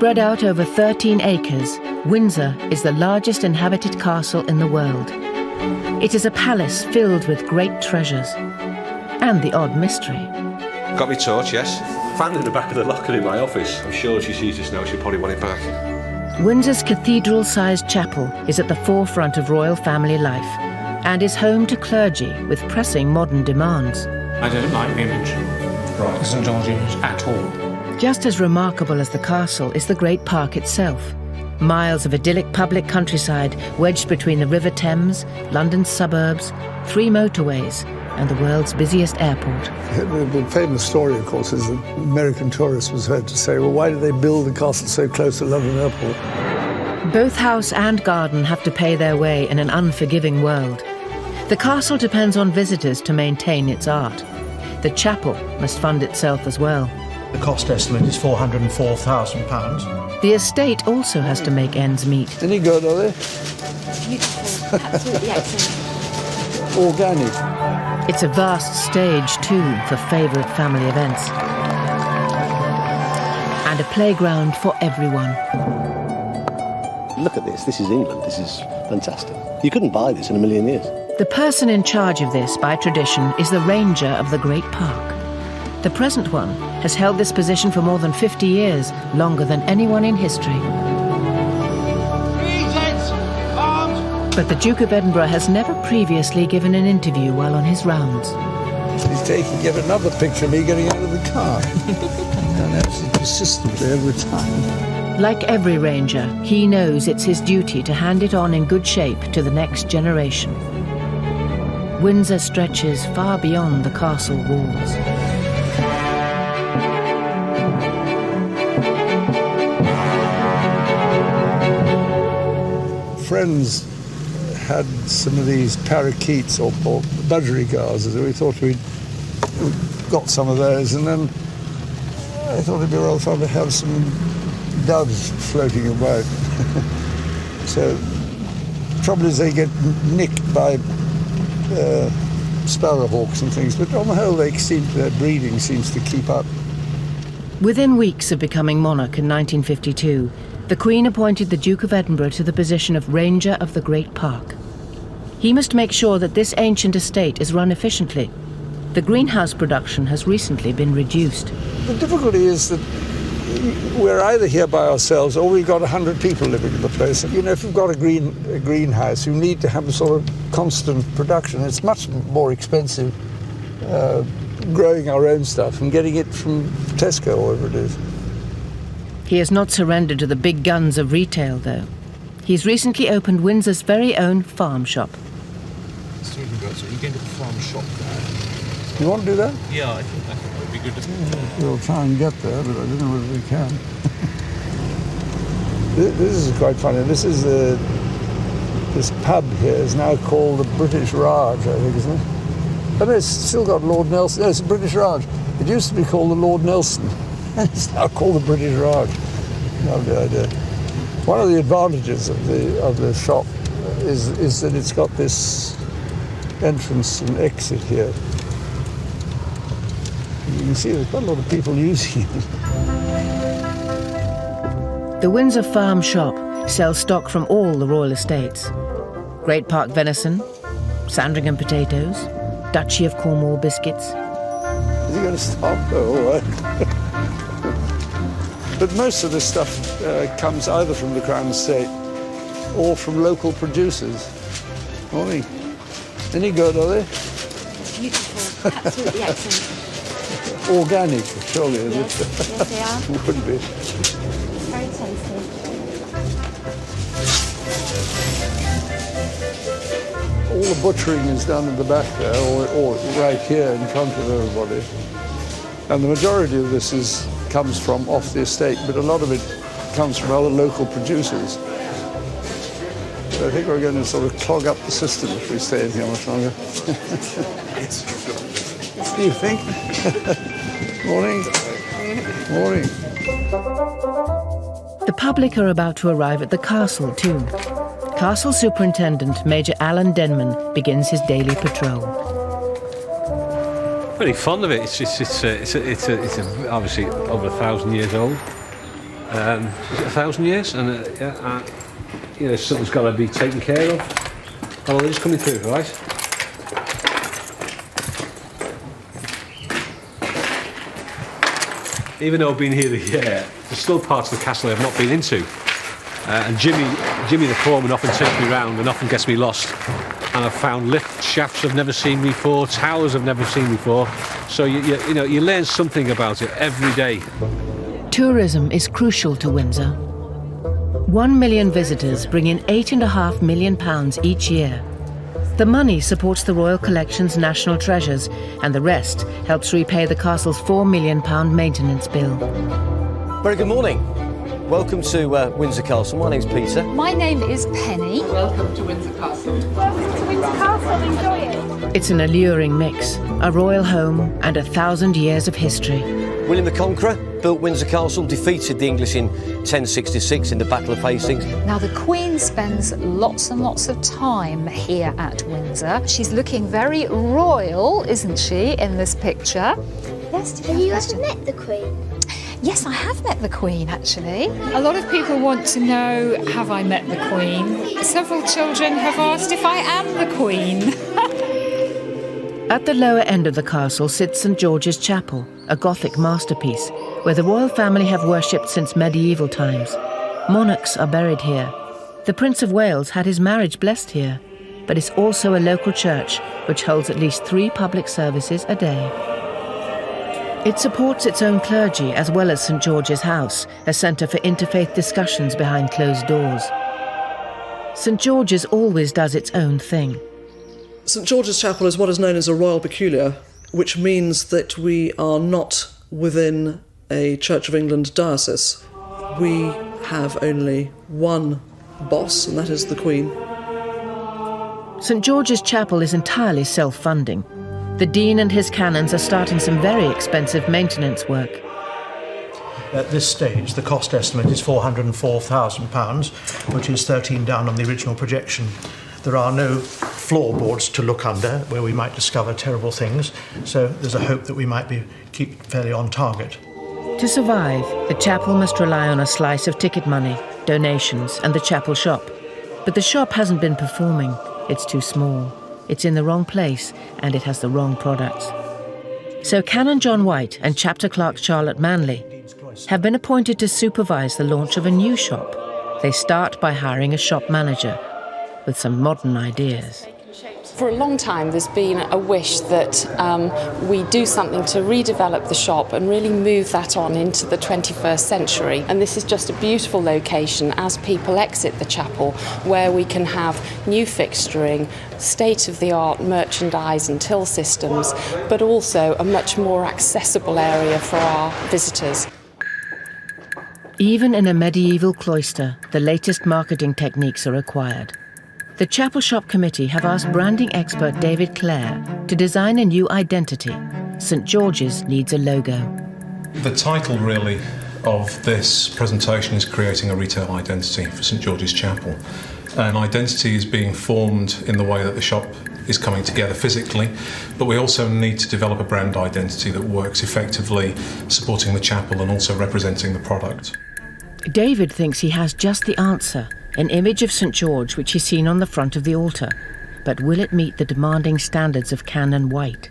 Spread out over 13 acres, Windsor is the largest inhabited castle in the world. It is a palace filled with great treasures and the odd mystery. Got me torch, yes. Found it in the back of the locker in my office. I'm sure if she sees this now, she'll probably want it back. Windsor's cathedral-sized chapel is at the forefront of royal family life and is home to clergy with pressing modern demands. I don't like the image of St George's at all. Just as remarkable as the castle is the Great Park itself. Miles of idyllic public countryside wedged between the River Thames, London's suburbs, 3 motorways and the world's busiest airport. The famous story, of course, is that American tourists was heard to say, well, why did they build the castle so close to London Airport? Both house and garden have to pay their way in an unforgiving world. The castle depends on visitors to maintain its art. The chapel must fund itself as well. The cost estimate is £404,000. The estate also has to make ends meet. Any good, are they? Beautiful, absolutely excellent. Organic. It's a vast stage, too, for favourite family events. And a playground for everyone. Look at this. This is England. This is fantastic. You couldn't buy this in a million years. The person in charge of this, by tradition, is the ranger of the Great Park. The present one has held this position for more than 50 years, longer than anyone in history. But the Duke of Edinburgh has never previously given an interview while on his rounds. He's taking yet another picture of me getting out of the car. And absolutely persistently every time. Like every ranger, he knows it's his duty to hand it on in good shape to the next generation. Windsor stretches far beyond the castle walls. Friends had some of these parakeets or budgerigars, as we thought we'd got some of those, and then I thought it'd be rather fun to have some doves floating about. So, the trouble is they get nicked by sparrowhawks and things, but on the whole their breeding seems to keep up. Within weeks of becoming monarch in 1952, the Queen appointed the Duke of Edinburgh to the position of Ranger of the Great Park. He must make sure that this ancient estate is run efficiently. The greenhouse production has recently been reduced. The difficulty is that we're either here by ourselves or we've got 100 people living in the place. You know, if you've got a greenhouse, you need to have a sort of constant production. It's much more expensive growing our own stuff and getting it from Tesco or whatever it is. He has not surrendered to the big guns of retail, though. He's recently opened Windsor's very own farm shop. So you going to the farm shop there? You want to do that? Yeah, I think that would be good. We'll try and get there, but I don't know whether we can. This is quite funny. This pub here is now called the British Raj, I think, isn't it? Oh, no, it's still got Lord Nelson. No, it's the British Raj. It used to be called the Lord Nelson. It's now called the British Raj. Lovely idea. One of the advantages of the shop is that it's got this entrance and exit here. You can see there's quite a lot of people using it. The Windsor Farm Shop sells stock from all the royal estates. Great Park venison, Sandringham potatoes, Duchy of Cornwall biscuits. Is he going to stop? Oh, all right. But most of this stuff comes either from the Crown Estate or from local producers. Morning. Any good, are they? Beautiful, absolutely excellent. Organic, surely, is Yes, it? yes they are. Would be. Very tasty. All the butchering is done in the back there, or right here in front of everybody. And the majority of this comes from off the estate, but a lot of it comes from other local producers. So I think we're going to sort of clog up the system if we stay in here much longer. Do you think? Morning. Morning. The public are about to arrive at the castle too. Castle Superintendent Major Alan Denman begins his daily patrol. Very fond of it. It's obviously over 1,000 years old. Is it 1,000 years? And you know, something's got to be taken care of. Oh, they're just coming through, right? Even though I've been here a year, there's still parts of the castle I've not been into. And Jimmy the foreman often takes me round and often gets me lost. And I've found lift shafts I've never seen before, towers I've never seen before. So you know, you learn something about it every day. Tourism is crucial to Windsor. 1 million visitors bring in £8.5 million each year. The money supports the Royal Collection's national treasures, and the rest helps repay the castle's £4 million maintenance bill. Very good morning. Welcome to Windsor Castle. My name's Peter. My name is Penny. Welcome to Windsor Castle. Welcome to Windsor Castle. Enjoy it. It's an alluring mix, a royal home and 1,000 years of history. William the Conqueror built Windsor Castle, defeated the English in 1066 in the Battle of Hastings. Now, the Queen spends lots and lots of time here at Windsor. She's looking very royal, isn't she, in this picture? Yes, did you Have you ever met the Queen? Yes, I have met the Queen, actually. A lot of people want to know, have I met the Queen? Several children have asked if I am the Queen. At the lower end of the castle sits St George's Chapel, a Gothic masterpiece, where the royal family have worshipped since medieval times. Monarchs are buried here. The Prince of Wales had his marriage blessed here, but it's also a local church which holds at least 3 public services a day. It supports its own clergy as well as St George's House, a centre for interfaith discussions behind closed doors. St George's always does its own thing. St George's Chapel is what is known as a royal peculiar, which means that we are not within a Church of England diocese. We have only one boss, and that is the Queen. St George's Chapel is entirely self-funding. The Dean and his canons are starting some very expensive maintenance work. At this stage, the cost estimate is £404,000, which is 13 down on the original projection. There are no floorboards to look under where we might discover terrible things, so there's a hope that we might keep fairly on target. To survive, the chapel must rely on a slice of ticket money, donations, and the chapel shop. But the shop hasn't been performing. It's too small. It's in the wrong place, and it has the wrong products. So Canon John White and Chapter Clerk Charlotte Manley have been appointed to supervise the launch of a new shop. They start by hiring a shop manager with some modern ideas. For a long time there's been a wish that we do something to redevelop the shop and really move that on into the 21st century. And this is just a beautiful location as people exit the chapel, where we can have new fixturing, state-of-the-art merchandise and till systems, but also a much more accessible area for our visitors. Even in a medieval cloister, the latest marketing techniques are required. The Chapel Shop Committee have asked branding expert David Clare to design a new identity. St George's needs a logo. The title, really, of this presentation is creating a retail identity for St George's Chapel. An identity is being formed in the way that the shop is coming together physically, but we also need to develop a brand identity that works effectively, supporting the chapel and also representing the product. David thinks he has just the answer, an image of St George which is seen on the front of the altar. But will it meet the demanding standards of Canon White?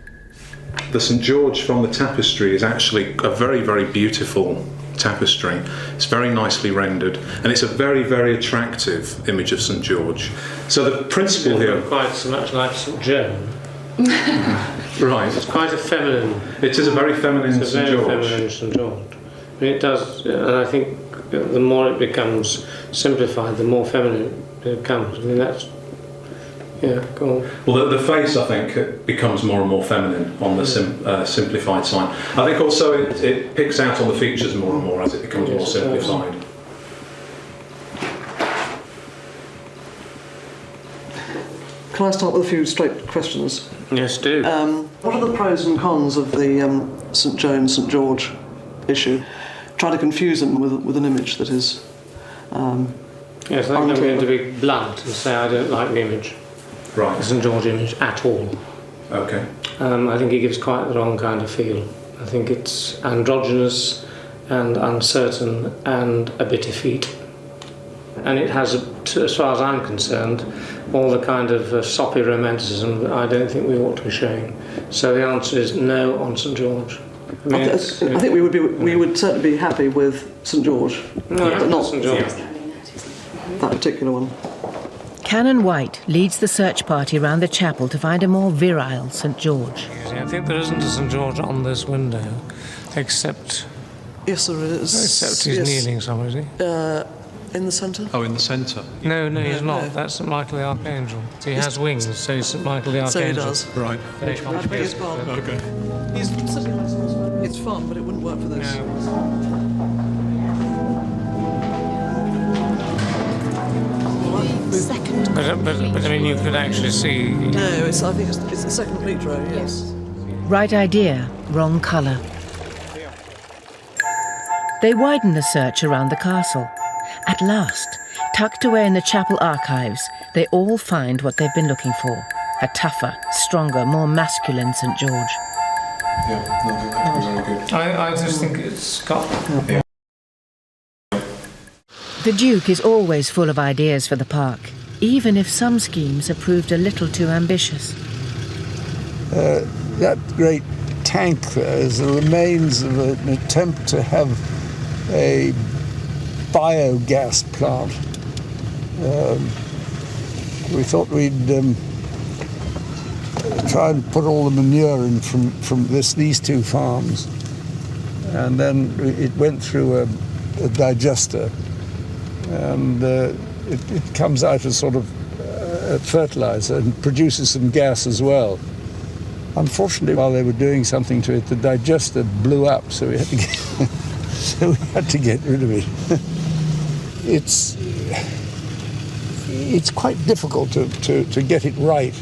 The St George from the tapestry is actually a very, very beautiful tapestry. It's very nicely rendered, and it's a very, very attractive image of St George. So the principle here... Quite so much like St Joan. Right. It's quite a feminine... It is a very feminine St George. Feminine St George. And it does, and I think the more it becomes simplified, the more feminine it becomes. I mean, that's... Yeah, go on. Well, the face, I think, becomes more and more feminine on the simplified side. I think also it picks out on the features more and more as it becomes more simplified. Can I start with a few straight questions? Yes, do. What are the pros and cons of the St Joan, St George issue? Try to confuse them with an image that is... Yes, I think I'm going to be blunt and say I don't like the image. Right. The St George image at all. Okay. I think it gives quite the wrong kind of feel. I think it's androgynous and uncertain and a bit effete. And it has, as far as I'm concerned, all the kind of soppy romanticism that I don't think we ought to be showing. So the answer is no on St George. I think we would certainly be happy with St George, but not St George. that particular one. Canon White leads the search party round the chapel to find a more virile St George. I think there isn't a St George on this window, except... Yes, there is. Except he's kneeling somewhere, is he? In the centre? Oh, in the centre? No, he's not. That's St Michael the Archangel. He has wings, so he's St Michael the Archangel. So he does. Right. It's fun. Okay. It's fun, but it wouldn't work for this. But I mean, you could actually see... No, I think it's the second complete row, yes. Right idea, wrong colour. They widen the search around the castle. At last, tucked away in the chapel archives, they all find what they've been looking for. A tougher, stronger, more masculine St George. Yeah, no, that'd be very good. I just think it's got... Yeah. The Duke is always full of ideas for the park, even if some schemes have proved a little too ambitious. That great tank there is the remains of an attempt to have a biogas plant. We thought we'd try and put all the manure in from these two farms, and then it went through a digester, and it comes out as sort of fertilizer and produces some gas as well. Unfortunately, while they were doing something to it, the digester blew up, so we had to get rid of it. It's quite difficult to get it right.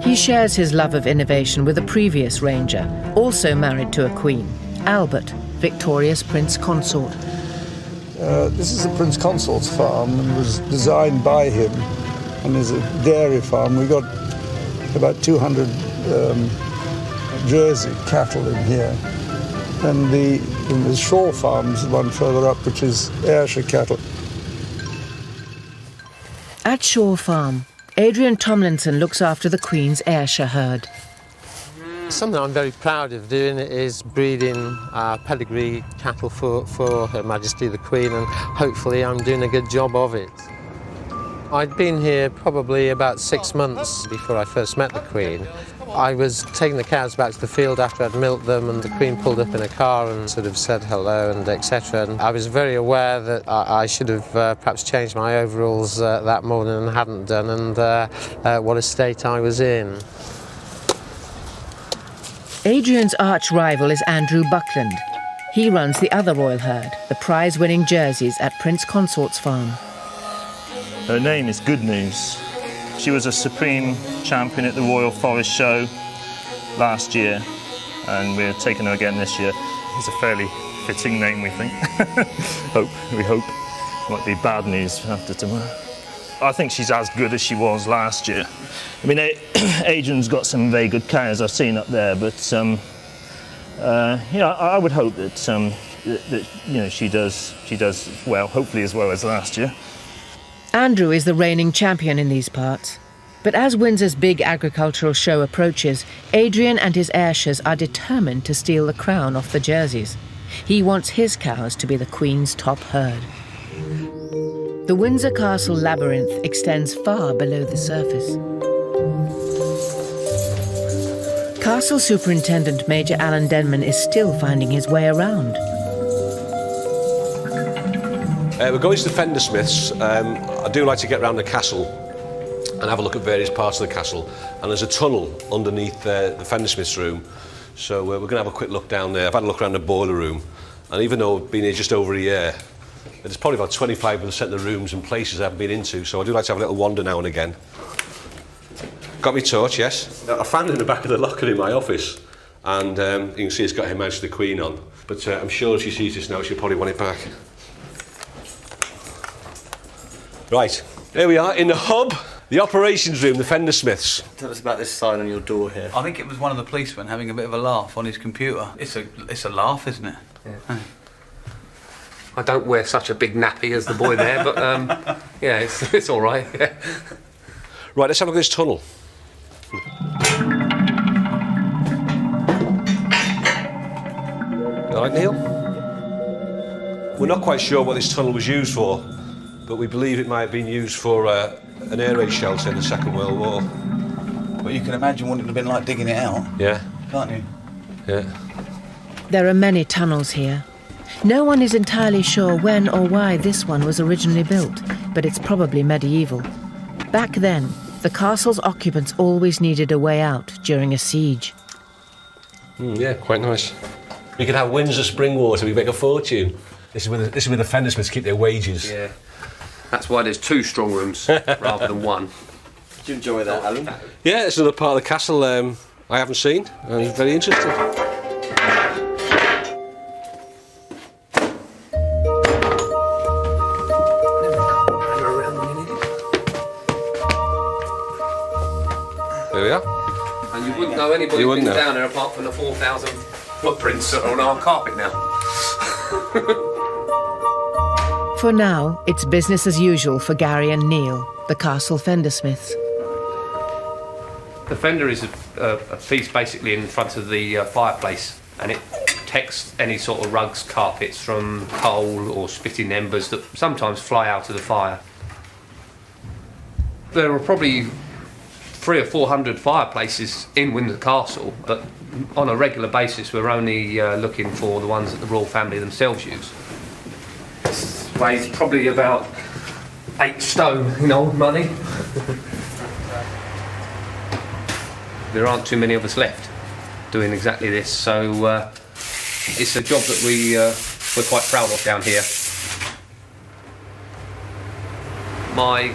He shares his love of innovation with a previous ranger, also married to a queen, Albert, Victoria's Prince Consort. This is the Prince Consort's farm and was designed by him, and is a dairy farm. We got about 200 Jersey cattle in here. And the Shaw Farm is the one further up, which is Ayrshire cattle. At Shaw Farm, Adrian Tomlinson looks after the Queen's Ayrshire herd. Something I'm very proud of doing is breeding pedigree cattle for Her Majesty the Queen, and hopefully I'm doing a good job of it. I'd been here probably about 6 months before I first met the Queen. I was taking the cows back to the field after I'd milked them, and the Queen pulled up in a car and sort of said hello and etc. And I was very aware that I should have perhaps changed my overalls that morning and hadn't done, and what a state I was in. Adrian's arch rival is Andrew Buckland. He runs the other royal herd, the prize-winning Jerseys at Prince Consort's farm. Her name is Good News. She was a supreme champion at the Royal Forest Show last year, and we're taking her again this year. It's a fairly fitting name, we think. We hope. Might be bad news after tomorrow. I think she's as good as she was last year. I mean, Adrian's got some very good cows I've seen up there, but I would hope that she does well, hopefully as well as last year. Andrew is the reigning champion in these parts. But as Windsor's big agricultural show approaches, Adrian and his Ayrshires are determined to steal the crown off the Jerseys. He wants his cows to be the Queen's top herd. The Windsor Castle labyrinth extends far below the surface. Castle Superintendent Major Alan Denman is still finding his way around. We're going to the Fender Smiths. I do like to get around the castle and have a look at various parts of the castle. And there's a tunnel underneath the Fender Smiths room. So we're going to have a quick look down there. I've had a look around the boiler room. And even though I've been here just over a year, there's probably about 25% of the rooms and places I haven't been into. So I do like to have a little wander now and again. Got my torch, yes. I found it in the back of the locker in my office. And you can see it's got Her Majesty the Queen on. But I'm sure if she sees this now, she'll probably want it back. Right, here we are in the hub. The operations room, the Fender Smiths. Tell us about this sign on your door here. I think it was one of the policemen having a bit of a laugh on his computer. It's a laugh, isn't it? Yeah. I don't wear such a big nappy as the boy there, but yeah, it's all right. Yeah. Right, let's have a look at this tunnel. All right, Neil? We're not quite sure what this tunnel was used for, but we believe it might have been used for an air raid shelter in the Second World War. But you can imagine what it would have been like digging it out. Yeah. Can't you? Yeah. There are many tunnels here. No one is entirely sure when or why this one was originally built, but it's probably medieval. Back then, the castle's occupants always needed a way out during a siege. Yeah, quite nice. We could have Windsor spring water, we make a fortune. This is where the Fender Smiths keep their wages. Yeah. That's why there's 2 strong rooms rather than 1. Did you enjoy that, Alan? Yeah, it's another part of the castle I haven't seen, and it's very interesting. There we are. And you wouldn't know anybody's been down there apart from the 4,000 footprints that are on our carpet now. For now, it's business as usual for Gary and Neil, the castle Fender Smiths. The fender is a piece basically in front of the fireplace, and it protects any sort of rugs, carpets from coal or spitting embers that sometimes fly out of the fire. There are probably 300 or 400 fireplaces in Windsor Castle, but on a regular basis we're only looking for the ones that the royal family themselves use. This weighs probably about 8 stone in old money. There aren't too many of us left doing exactly this, so it's a job that we're quite proud of down here. My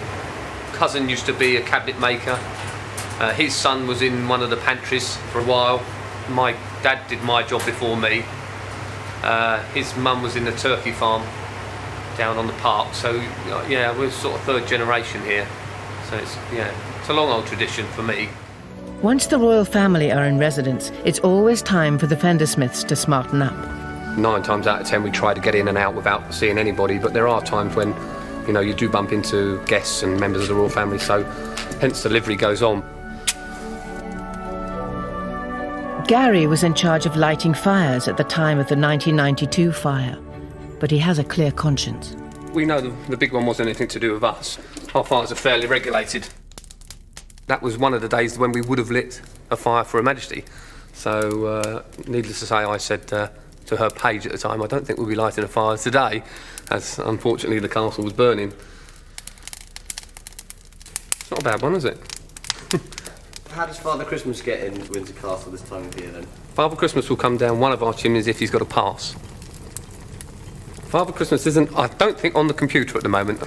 cousin used to be a cabinet maker. His son was in one of the pantries for a while. My dad did my job before me. His mum was in the turkey farm down on the park, so yeah, we're sort of 3rd generation here. So it's a long old tradition for me. Once the royal family are in residence, it's always time for the Fender Smiths to smarten up. 9 times out of 10 we try to get in and out without seeing anybody, but there are times when you do bump into guests and members of the royal family, so hence the livery goes on. Gary was in charge of lighting fires at the time of the 1992 fire, but he has a clear conscience. We know the big one wasn't anything to do with us. Our fires are fairly regulated. That was one of the days when we would have lit a fire for Her Majesty. So, needless to say, I said to her page at the time, I don't think we'll be lighting a fire today, as unfortunately the castle was burning. It's not a bad one, is it? How does Father Christmas get in Windsor Castle this time of year then? Father Christmas will come down one of our chimneys if he's got a pass. Father Christmas isn't, I don't think, on the computer at the moment.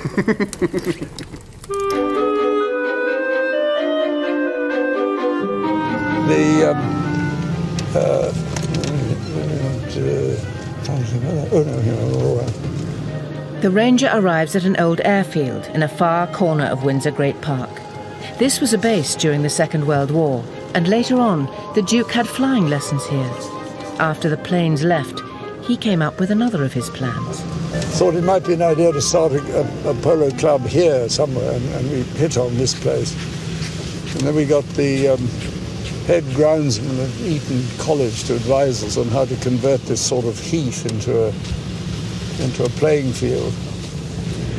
The Ranger arrives at an old airfield in a far corner of Windsor Great Park. This was a base during the Second World War, and later on, the Duke had flying lessons here. After the planes left, he came up with another of his plans. Thought it might be an idea to start a polo club here somewhere, and we hit on this place. And then we got the head groundsman of Eton College to advise us on how to convert this sort of heath into a playing field.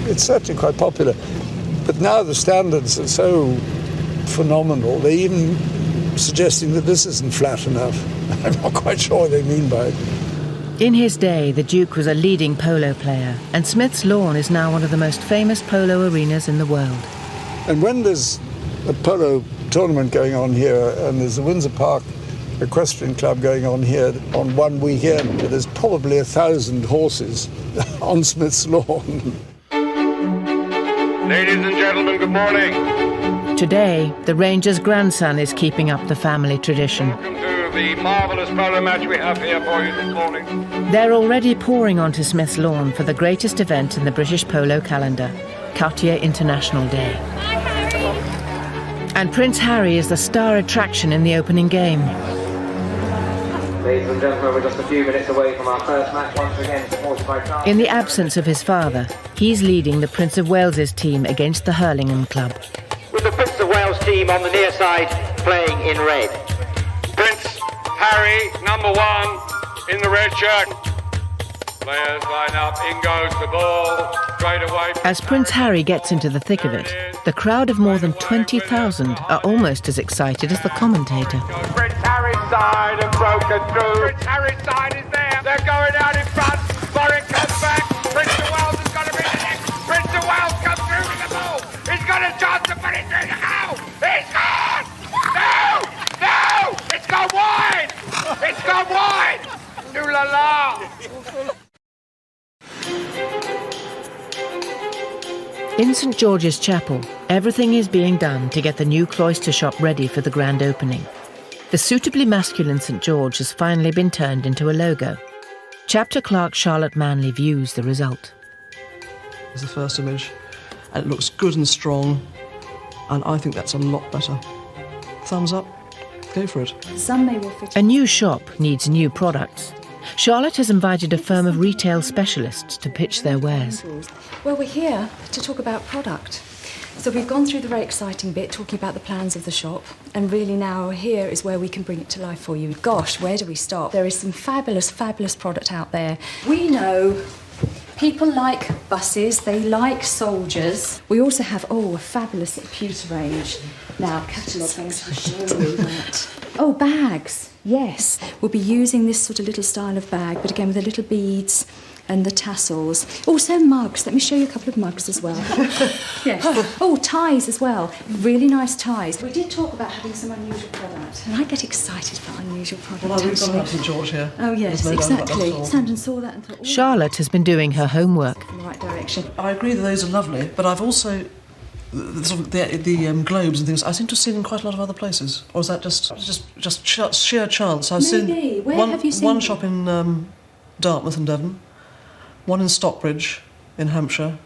It's certainly quite popular. But now the standards are so phenomenal, they're even suggesting that this isn't flat enough. I'm not quite sure what they mean by it. In his day, the Duke was a leading polo player, and Smith's Lawn is now one of the most famous polo arenas in the world. And when there's a polo tournament going on here, and there's a Windsor Park Equestrian Club going on here on one weekend, there's probably 1,000 horses on Smith's Lawn. Ladies and gentlemen, good morning. Today, the Ranger's grandson is keeping up the family tradition. Welcome to the marvellous polo match we have here for you this morning. They're already pouring onto Smith's Lawn for the greatest event in the British polo calendar, Cartier International Day. And Prince Harry is the star attraction in the opening game. Ladies and gentlemen, we're just a few minutes away from our first match once again, supported by France. In the absence of his father, he's leading the Prince of Wales's team against the Hurlingham club. With the Prince of Wales team on the near side playing in red. Prince Harry, number 1 in the red shirt. Players line up, in goes the ball, straight away. As Prince Harry gets into the thick of it, the crowd of more than 20,000 are almost as excited as the commentator. Prince Harry's side have broken through. Prince Harry's side is there. They're going out in front. Warwick comes back. Prince of Wales is going to be the next. Prince of Wales comes through with the ball. He's got a chance to put it through the goal. He's gone! No! No! It's gone wide! It's gone wide! Ooh la la! In St George's Chapel, everything is being done to get the new cloister shop ready for the grand opening. The suitably masculine St George has finally been turned into a logo. Chapter clerk Charlotte Manley views the result. It's the first image, and it looks good and strong, and I think that's a lot better. Thumbs up, go for it. A new shop needs new products. Charlotte has invited a firm of retail specialists to pitch their wares. Well, we're here to talk about product. So we've gone through the very exciting bit, talking about the plans of the shop, and really now here is where we can bring it to life for you. Gosh, where do we start? There is some fabulous, fabulous product out there. We know people like buses, they like soldiers. We also have, a fabulous pewter range. Now, cataloguing, I'll show you that. Oh, bags, yes. We'll be using this sort of little style of bag, but again with the little beads and the tassels. Also mugs. Let me show you a couple of mugs as well. Yes. Oh, ties as well. Really nice ties. We did talk about having some unusual product, and I get excited about unusual product. Well, we've got to have St George here. Oh, yes, There's no doubt about that exactly. at all. Stand and saw that and thought, Charlotte has been doing her homework. in the right direction. I agree that those are lovely, but I've also the globes and things I seem to have seen in quite a lot of other places. Or is that just sheer chance? I've Maybe. seen Where one, have you seen one them? shop in Dartmouth and Devon, one in Stockbridge in Hampshire.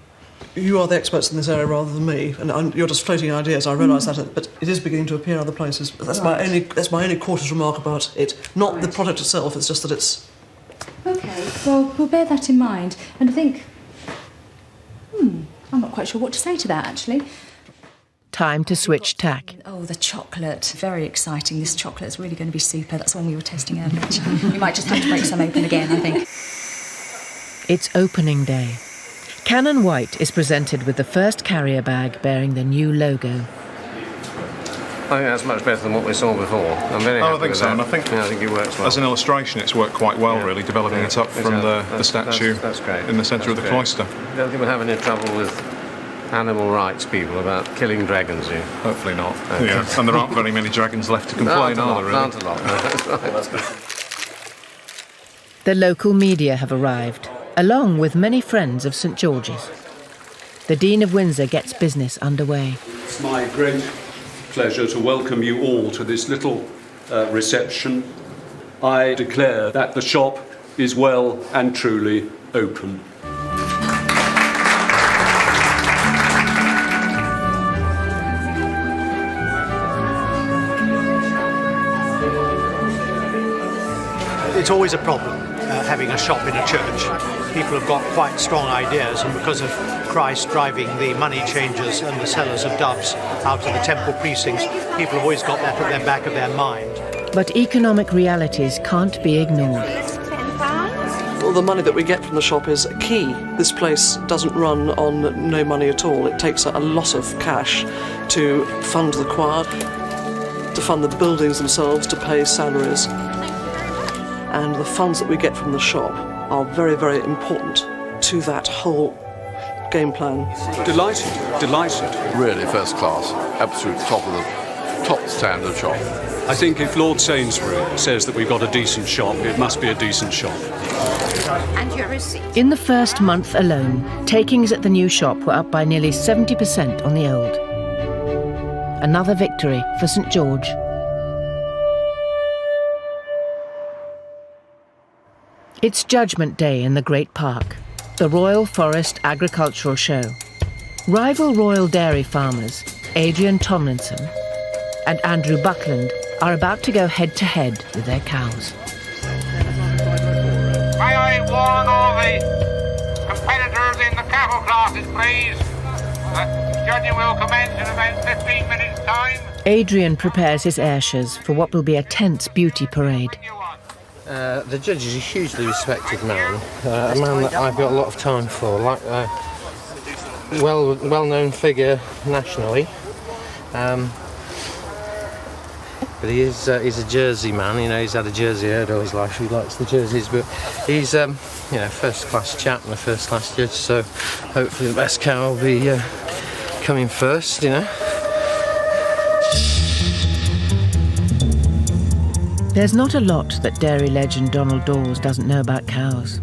You are the experts in this area rather than me, and you're just floating ideas. I realise that, but it is beginning to appear other places. But that's my only cautious remark about it. Not the product itself. It's just that it's. Okay, well, we'll bear that in mind. And I think, I'm not quite sure what to say to that, actually. Time to switch tack. Oh, the chocolate. Very exciting. This chocolate is really going to be super. That's one we were testing earlier. We might just have to break some open again, I think. It's opening day. Cannon White is presented with the first carrier bag bearing the new logo. I think that's much better than what we saw before. I'm very happy I think with so, that. and I think, I think it works well. As an illustration, it's worked quite well, really, developing it up from the statue that's great. in the centre of the cloister. I don't think we'll have any trouble with animal rights people about killing dragons here. Hopefully not. Okay. Yeah, and there aren't very many dragons left to complain, are there, really? Aren't a lot. That's right. That's good. The local media have arrived, along with many friends of St George's. The Dean of Windsor gets business underway. It's my great pleasure to welcome you all to this little reception. I declare that the shop is well and truly open. It's always a problem having a shop in a church. People have got quite strong ideas, and because of Christ driving the money changers and the sellers of doves out of the temple precincts, people have always got that at the back of their mind. But economic realities can't be ignored. Well, the money that we get from the shop is key. This place doesn't run on no money at all. It takes a lot of cash to fund the choir, to fund the buildings themselves, to pay salaries. And the funds that we get from the shop are very, very important to that whole game plan. Delighted. Really first class, absolute top standard shop. I think if Lord Sainsbury says that we've got a decent shop, it must be a decent shop. And your receipt. In the first month alone, takings at the new shop were up by nearly 70% on the old. Another victory for St George. It's Judgment Day in the Great Park, the Royal Forest Agricultural Show. Rival royal dairy farmers, Adrian Tomlinson, and Andrew Buckland are about to go head-to-head with their cows. May I warn all the competitors in the cattle classes, please? Judging will commence in about 15 minutes' time. Adrian prepares his Ayrshires for what will be a tense beauty parade. The judge is a hugely respected man, a man that I've got a lot of time for, like a well-known figure nationally. But he's a Jersey man, you know, he's had a Jersey herd all his life, he likes the jerseys, but he's first-class chap and a first-class judge, so hopefully the best cow will be coming first, you know. There's not a lot that dairy legend Donald Dawes doesn't know about cows.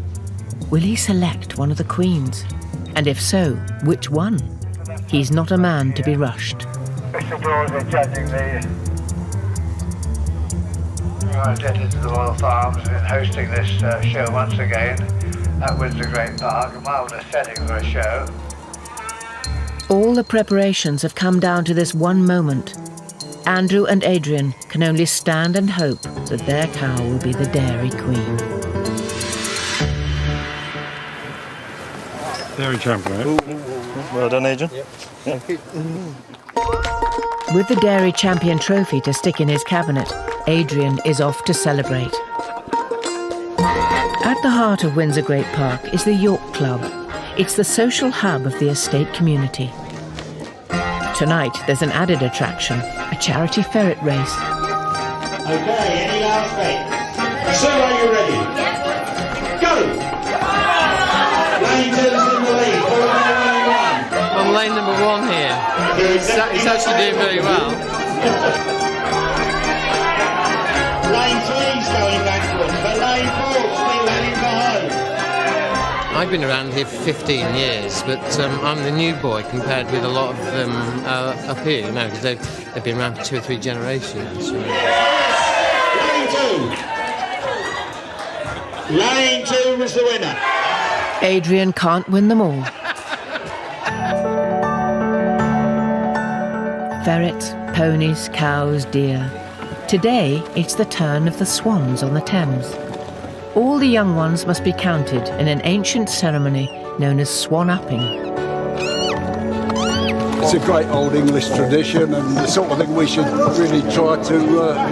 Will he select one of the queens? And if so, which one? He's not a man to be rushed. Mr. Dawes is judging the representatives of the Royal Farms in hosting this show once again at Windsor Great Park, a marvellous setting for a show. All the preparations have come down to this one moment. Andrew and Adrian can only stand and hope that their cow will be the dairy queen. Dairy champion, right? Well done, Adrian. Yep. Thank you. With the dairy champion trophy to stick in his cabinet, Adrian is off to celebrate. At the heart of Windsor Great Park is the York Club. It's the social hub of the estate community. Tonight, there's an added attraction, a charity ferret race. Okay, any last bait? So are you ready? Go! Lane 2's in the lead, 4-1-1. I'm lane number 1 here. He's actually doing very well. Lane 3's going backwards, but lane 4's still heading for home. I've been around here for 15 years, but I'm the new boy compared with a lot of them up here, you know, because they've been around for 2 or 3 generations. Lane 2. Lane 2 was the winner. Adrian can't win them all. Ferrets, ponies, cows, deer. Today, it's the turn of the swans on the Thames. All the young ones must be counted in an ancient ceremony known as swan-upping. It's a great old English tradition and the sort of thing we should really try to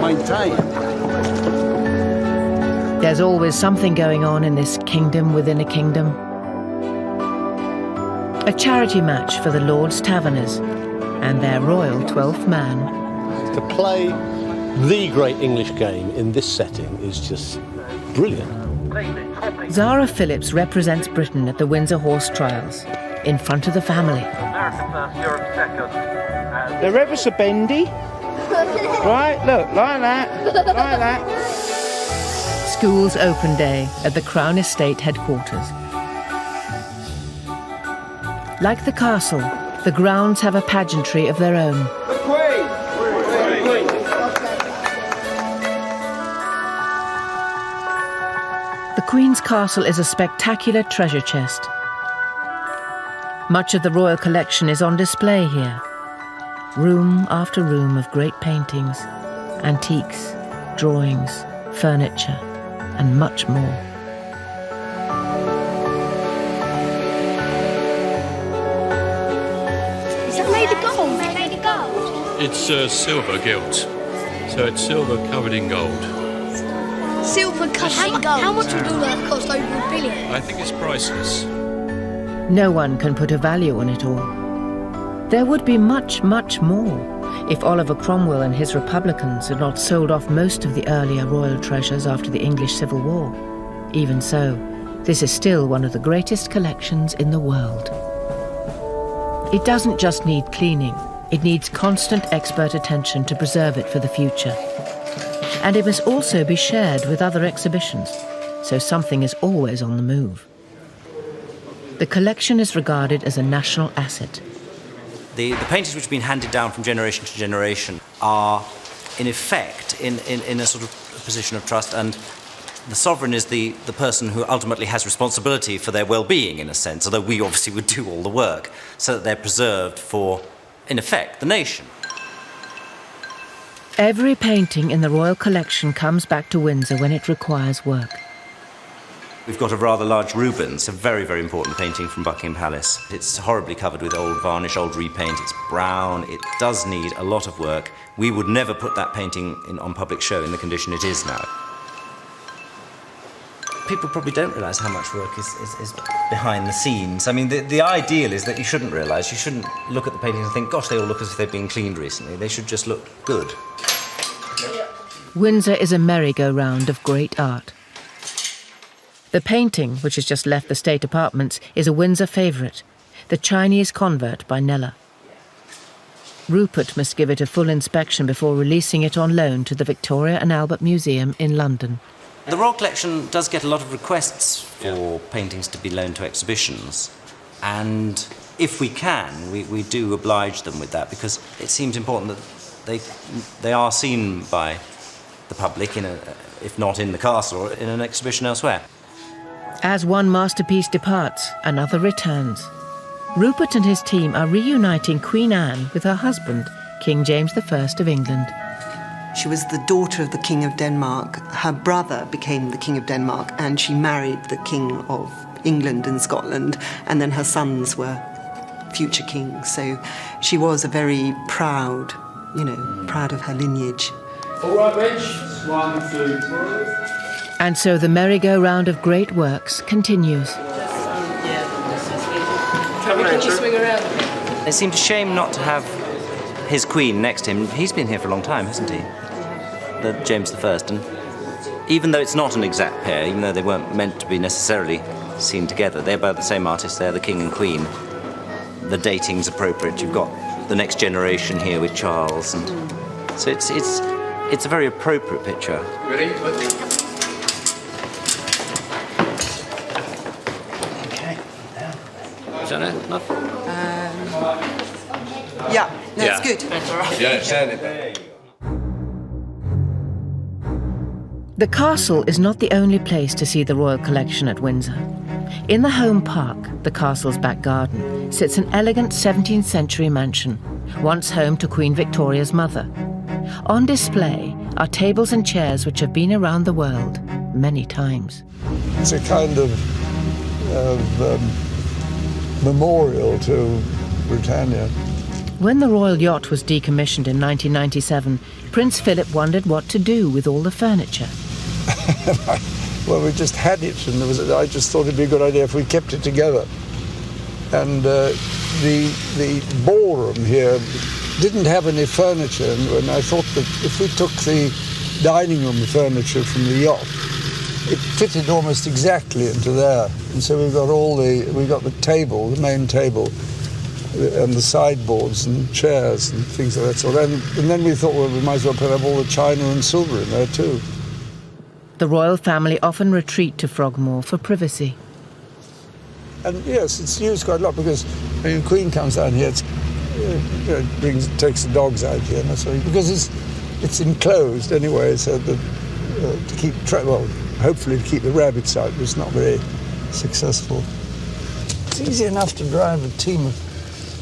maintain. There's always something going on in this kingdom within a kingdom. A charity match for the Lord's Taverners and their royal 12th man. To play the great English game in this setting is just brilliant. Zara Phillips represents Britain at the Windsor Horse Trials, in front of the family. They're ever so bendy. Right, look, like that, like that. School's open day at the Crown Estate headquarters. Like the castle, the grounds have a pageantry of their own. The Queen! The Queen's Castle is a spectacular treasure chest. Much of the royal collection is on display here. Room after room of great paintings, antiques, drawings, furniture, and much more. Is that made of gold? Made of gold? It's silver gilt, so it's silver covered in gold. Silver covered in gold. How much would all that cost? Over $1 billion? I think it's priceless. No one can put a value on it all. There would be much, much more if Oliver Cromwell and his Republicans had not sold off most of the earlier royal treasures after the English Civil War. Even so, this is still one of the greatest collections in the world. It doesn't just need cleaning, it needs constant expert attention to preserve it for the future. And it must also be shared with other exhibitions, so something is always on the move. The collection is regarded as a national asset. The paintings which have been handed down from generation to generation are, in effect, in a sort of position of trust, and the sovereign is the person who ultimately has responsibility for their well-being, in a sense, although we obviously would do all the work, so that they're preserved for, in effect, the nation. Every painting in the royal collection comes back to Windsor when it requires work. We've got a rather large Rubens, a very, very important painting from Buckingham Palace. It's horribly covered with old varnish, old repaint. It's brown. It does need a lot of work. We would never put that painting on public show in the condition it is now. People probably don't realise how much work is behind the scenes. I mean, the ideal is that you shouldn't realise. You shouldn't look at the paintings and think, gosh, they all look as if they've been cleaned recently. They should just look good. Windsor is a merry-go-round of great art. The painting, which has just left the state apartments, is a Windsor favourite, The Chinese Convert by Kneller. Rupert must give it a full inspection before releasing it on loan to the Victoria and Albert Museum in London. The Royal Collection does get a lot of requests for paintings to be loaned to exhibitions, and if we can, we do oblige them with that, because it seems important that they are seen by the public, if not in the castle, or in an exhibition elsewhere. As one masterpiece departs, another returns. Rupert and his team are reuniting Queen Anne with her husband, King James I of England. She was the daughter of the King of Denmark. Her brother became the King of Denmark, and she married the King of England and Scotland, and then her sons were future kings. So she was a very proud, proud of her lineage. All right, Rich. 1, 2, 3. And so the merry-go-round of great works continues. Can you swing around a bit? It seemed a shame not to have his queen next to him. He's been here for a long time, hasn't he? The James I. And even though it's not an exact pair, even though they weren't meant to be necessarily seen together, they're both the same artist. They're the king and queen. The dating's appropriate. You've got the next generation here with Charles, and so it's a very appropriate picture. Ready? Is that enough? Yeah, that's good. Yeah, stand it back. The castle is not the only place to see the royal collection at Windsor. In the home park, the castle's back garden, sits an elegant 17th century mansion, once home to Queen Victoria's mother. On display are tables and chairs which have been around the world many times. It's a kind of memorial to Britannia. When the royal yacht was decommissioned in 1997, Prince Philip wondered what to do with all the furniture. Well, we just had it, and I just thought it'd be a good idea if we kept it together. And the ballroom here didn't have any furniture, and I thought that if we took the dining room furniture from the yacht, it fitted almost exactly into there. And so we got the table, the main table, and the sideboards and chairs and things of that sort. And then we thought, well, we might as well put up all the china and silver in there too. The royal family often retreat to Frogmore for privacy. And yes, it's used quite a lot because when the Queen comes down here, takes the dogs out here, and that's why, because it's enclosed anyway, so that to keep hopefully to keep the rabbits out, but it's not very successful. It's easy enough to drive a team of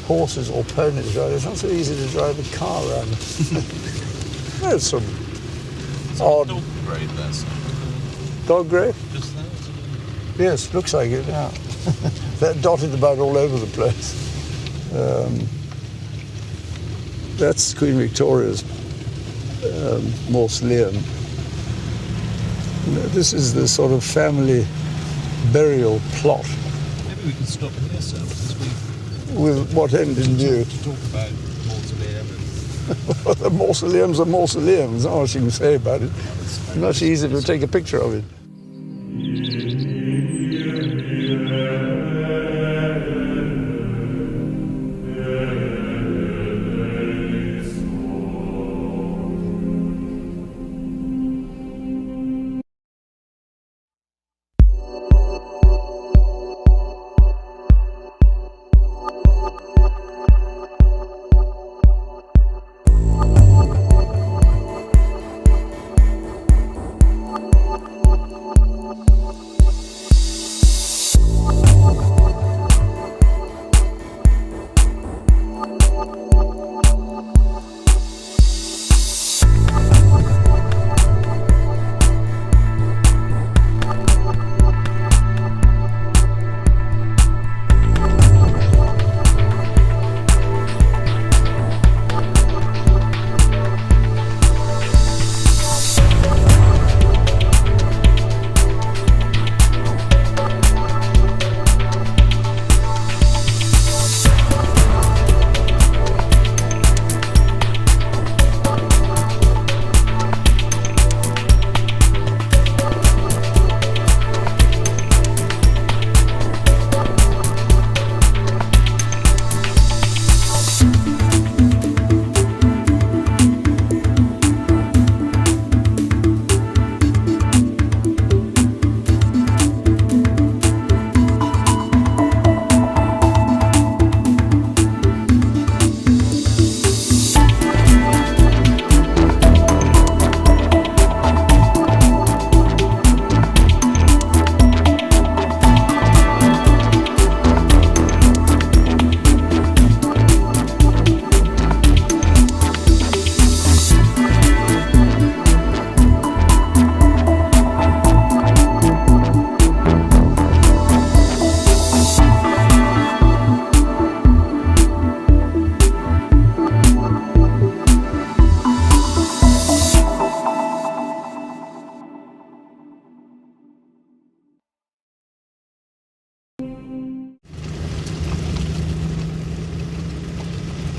horses or ponies around. It's not so easy to drive a car around. There's some odd dog grade there. Dog grade? Yes, looks like it. Yeah, they're dotted about all over the place. That's Queen Victoria's mausoleum. This is the sort of family burial plot. Maybe we can stop here, sir, since with what end in view? To talk about mausoleum. The mausoleum's a mausoleum. There's not much you can say about it. It's much easier to take a picture of it.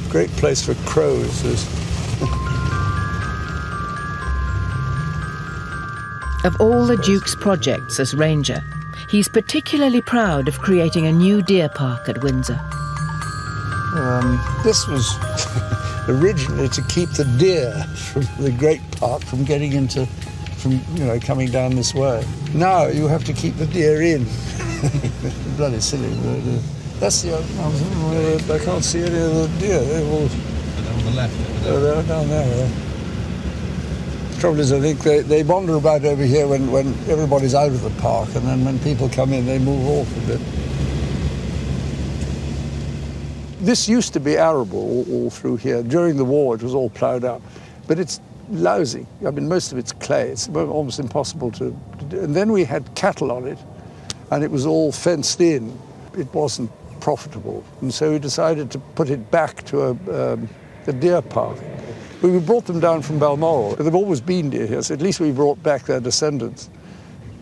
Great place for crows. Of all the Duke's projects as Ranger, he's particularly proud of creating a new deer park at Windsor. This was originally to keep the deer from the Great Park from getting into, coming down this way. Now you have to keep the deer in. Bloody silly. That's the I can't see any of the deer. They're all on the left. They're down there. The trouble is, I think they wander about over here when everybody's out of the park, and then when people come in, they move off a bit. This used to be arable all through here. During the war, it was all ploughed up, but it's lousy. I mean, most of it's clay. It's almost impossible to do. And then we had cattle on it, and it was all fenced in. It wasn't profitable, and so we decided to put it back to a deer park. We brought them down from Balmoral. They've always been deer here, so at least we brought back their descendants.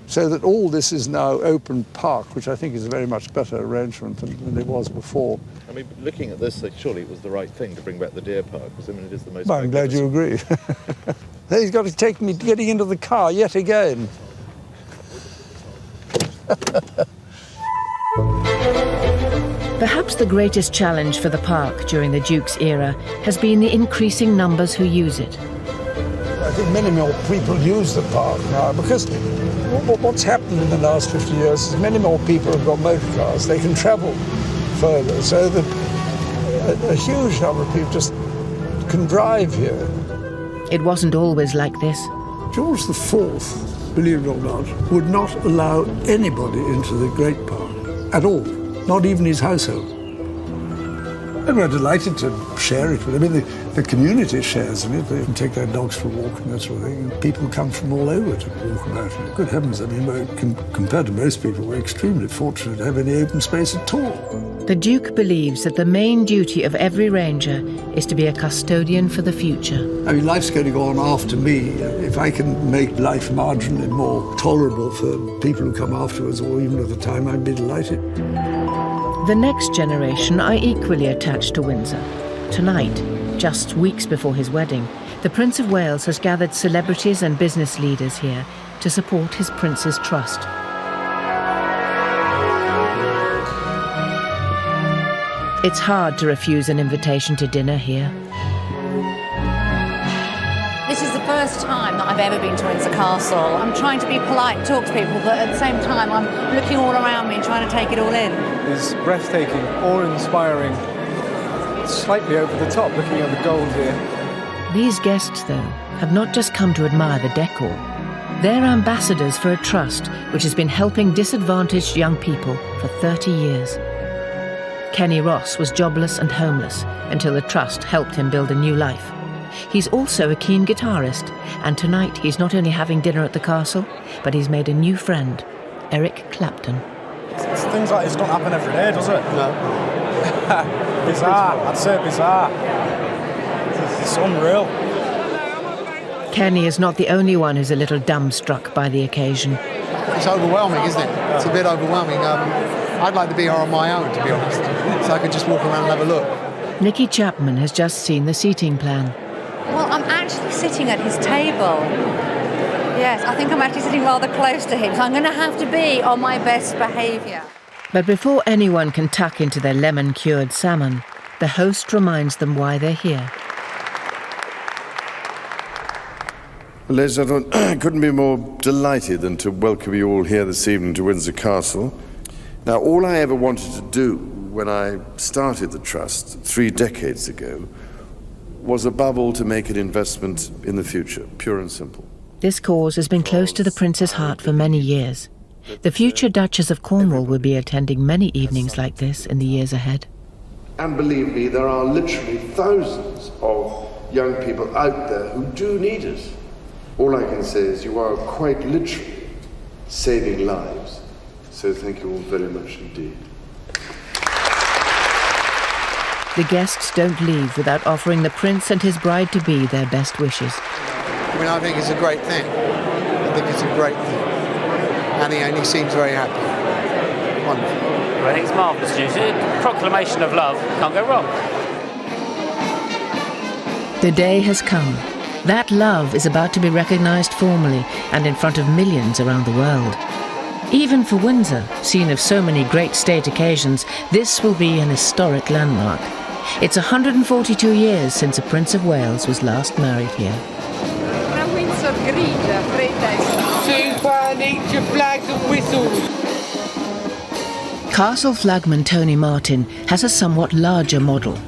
So that all this is now open park, which I think is a very much better arrangement than it was before. I mean, looking at this, surely it was the right thing to bring back the deer park, because I mean, it is the most... Well, I'm glad you agree. He's got to take me getting into the car yet again. Perhaps the greatest challenge for the park during the Duke's era has been the increasing numbers who use it. I think many more people use the park now, because what's happened in the last 50 years is many more people have got motor cars. They can travel further, so that a huge number of people just can drive here. It wasn't always like this. George IV, believe it or not, would not allow anybody into the Great Park at all, not even his household. And we're delighted to share it with them. I mean, the community shares in it. They can take their dogs for a walk and that sort of thing. And people come from all over to walk about it. Good heavens, I mean, compared to most people, we're extremely fortunate to have any open space at all. The Duke believes that the main duty of every ranger is to be a custodian for the future. I mean, life's going to go on after me. If I can make life marginally more tolerable for people who come afterwards, or even at the time, I'd be delighted. The next generation are equally attached to Windsor. Tonight, just weeks before his wedding, the Prince of Wales has gathered celebrities and business leaders here to support his Prince's trust. It's hard to refuse an invitation to dinner here. This is the first time that I've ever been to Windsor Castle. I'm trying to be polite, talk to people, but at the same time I'm looking all around me and trying to take it all in. It's breathtaking, awe-inspiring, slightly over the top, looking at the gold here. These guests, though, have not just come to admire the decor. They're ambassadors for a trust which has been helping disadvantaged young people for 30 years. Kenny Ross was jobless and homeless until the trust helped him build a new life. He's also a keen guitarist, and tonight he's not only having dinner at the castle, but he's made a new friend, Eric Clapton. Things like this don't happen every day, does it? No. Bizarre, I'd say bizarre. It's unreal. Kenny is not the only one who's a little dumbstruck by the occasion. It's overwhelming, isn't it? It's a bit overwhelming. I'd like to be here on my own, to be honest, so I could just walk around and have a look. Nicky Chapman has just seen the seating plan. Well, I'm actually sitting at his table. Yes, I think I'm actually sitting rather close to him, so I'm going to have to be on my best behaviour. But before anyone can tuck into their lemon-cured salmon, the host reminds them why they're here. Well, ladies and gentlemen, I couldn't be more delighted than to welcome you all here this evening to Windsor Castle. Now, all I ever wanted to do when I started the Trust 3 decades ago was above all to make an investment in the future, pure and simple. This cause has been close to the Prince's heart for many years. The future Duchess of Cornwall will be attending many evenings like this in the years ahead. And believe me, there are literally thousands of young people out there who do need it. All I can say is you are quite literally saving lives. So thank you all very much indeed. The guests don't leave without offering the Prince and his bride-to-be their best wishes. I mean, I think it's a great thing. I think it's a great thing. And he seems very happy. wonderful. I think it's marvellous news. A proclamation of love, can't go wrong. The day has come. That love is about to be recognised formally and in front of millions around the world. Even for Windsor, scene of so many great state occasions, this will be an historic landmark. It's 142 years since a Prince of Wales was last married here. Windsor grigia, Soon each your flags and whistles. Castle flagman Tony Martin has a somewhat larger model.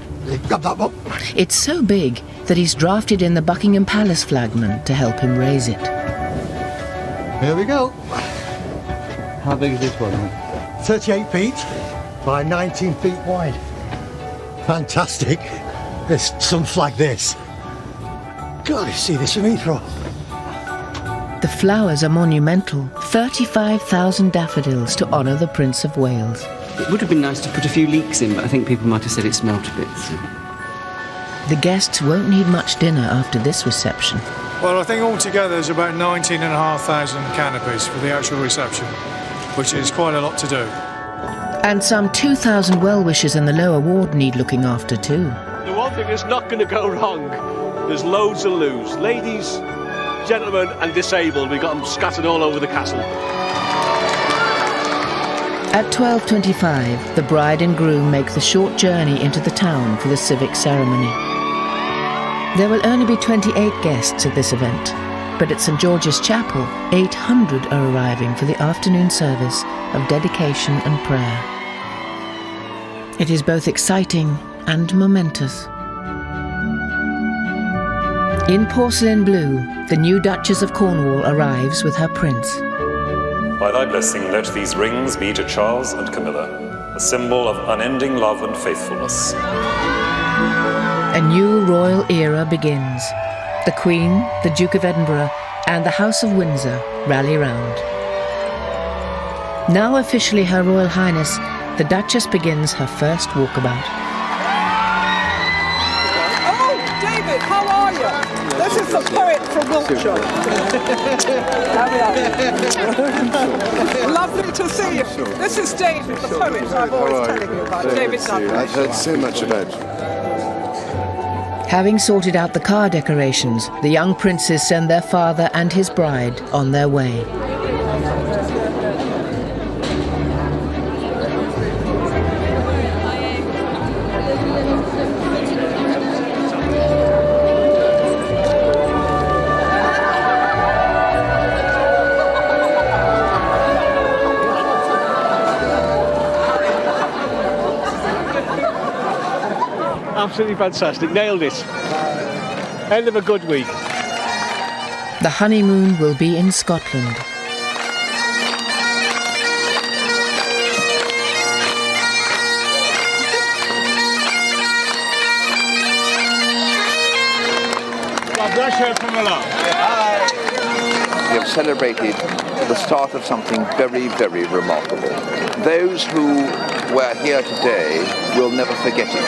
It's so big that he's drafted in the Buckingham Palace flagman to help him raise it. Here we go. How big is this one? 38 feet by 19 feet wide. Fantastic. There's some like this. God, you see this from Heathrow. The flowers are monumental. 35,000 daffodils to honour the Prince of Wales. It would have been nice to put a few leeks in, but I think people might have said it smelt a bit. So. The guests won't need much dinner after this reception. Well, I think altogether there's about 19,500 canopies for the actual reception, which is quite a lot to do. And some 2,000 well-wishers in the lower ward need looking after too. The one thing that's not going to go wrong, there's loads of loos. Ladies, gentlemen and disabled, we've got them scattered all over the castle. At 12:25, the bride and groom make the short journey into the town for the civic ceremony. There will only be 28 guests at this event, but at St George's Chapel, 800 are arriving for the afternoon service of dedication and prayer. It is both exciting and momentous. In porcelain blue, the new Duchess of Cornwall arrives with her prince. By thy blessing, let these rings be to Charles and Camilla, a symbol of unending love and faithfulness. A new royal era begins. The Queen, the Duke of Edinburgh, and the House of Windsor rally round. Now officially Her Royal Highness, the Duchess begins her first walkabout. Oh, David, how are you? This is the poet from Wiltshire. Lovely to see you. This is David, the poet I'm always telling you about. David Dunn. I've heard so much about you. Having sorted out the car decorations, the young princes send their father and his bride on their way. Absolutely fantastic, nailed it. End of a good week. The honeymoon will be in Scotland. God bless you, Camilla. We have celebrated the start of something very, very remarkable. Those who were here today will never forget it.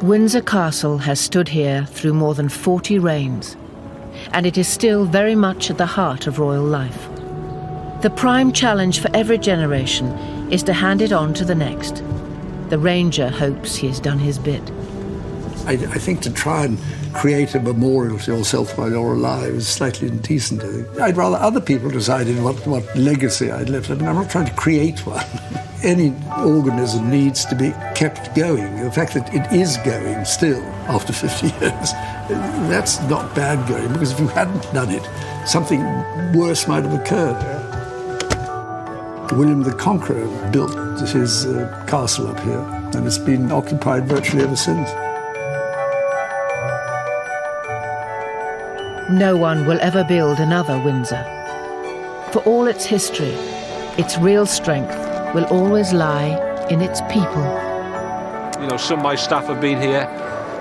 Windsor Castle has stood here through more than 40 reigns, and it is still very much at the heart of royal life. The prime challenge for every generation is to hand it on to the next. The Ranger hopes he has done his bit. I think to try and create a memorial to yourself while you're alive is slightly indecent, I think. I'd rather other people decided what legacy I'd left. I mean, I'm not trying to create one. Any organism needs to be kept going. The fact that it is going still after 50 years, that's not bad going, because if you hadn't done it, something worse might have occurred. William the Conqueror built his castle up here, and it's been occupied virtually ever since. No one will ever build another Windsor. For all its history, its real strength will always lie in its people. You know, some of my staff have been here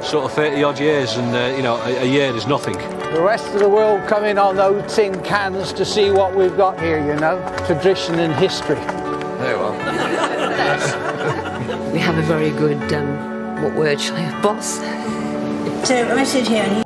sort of 30 odd years, and you know, a year is nothing. The rest of the world come in on those tin cans to see what we've got here, you know, tradition and history. There you are. We have a very good, what word shall I have, boss? So I sit here and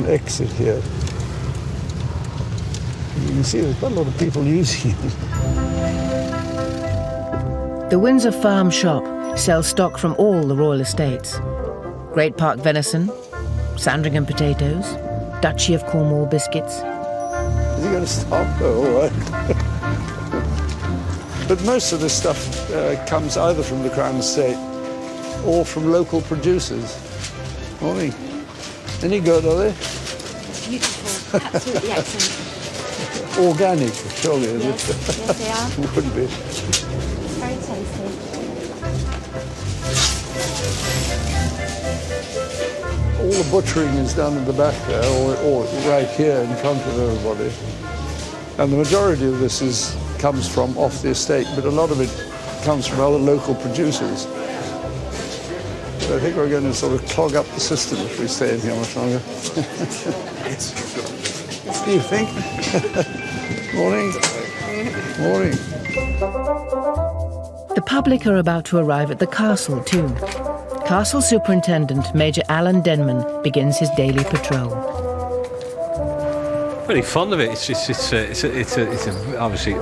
exit here. You can see there's quite a lot of people using it. The Windsor Farm Shop sells stock from all the royal estates. Great Park venison, Sandringham potatoes, Duchy of Cornwall biscuits. Is he going to stop? Oh, all right. But most of this stuff comes either from the Crown Estate or from local producers. Morning. Any good, are they? Beautiful, absolutely excellent. Organic, surely, is yes, it? Yes, they are. Would be. Very tasty. All the butchering is done in the back there, or right here in front of everybody. And the majority of this comes from off the estate, but a lot of it comes from other local producers. So I think we're going to sort of clog up the system if we stay in here much longer. What do you think? Morning. Morning. The public are about to arrive at the castle too. Castle Superintendent Major Alan Denman begins his daily patrol. Very fond of it. It's obviously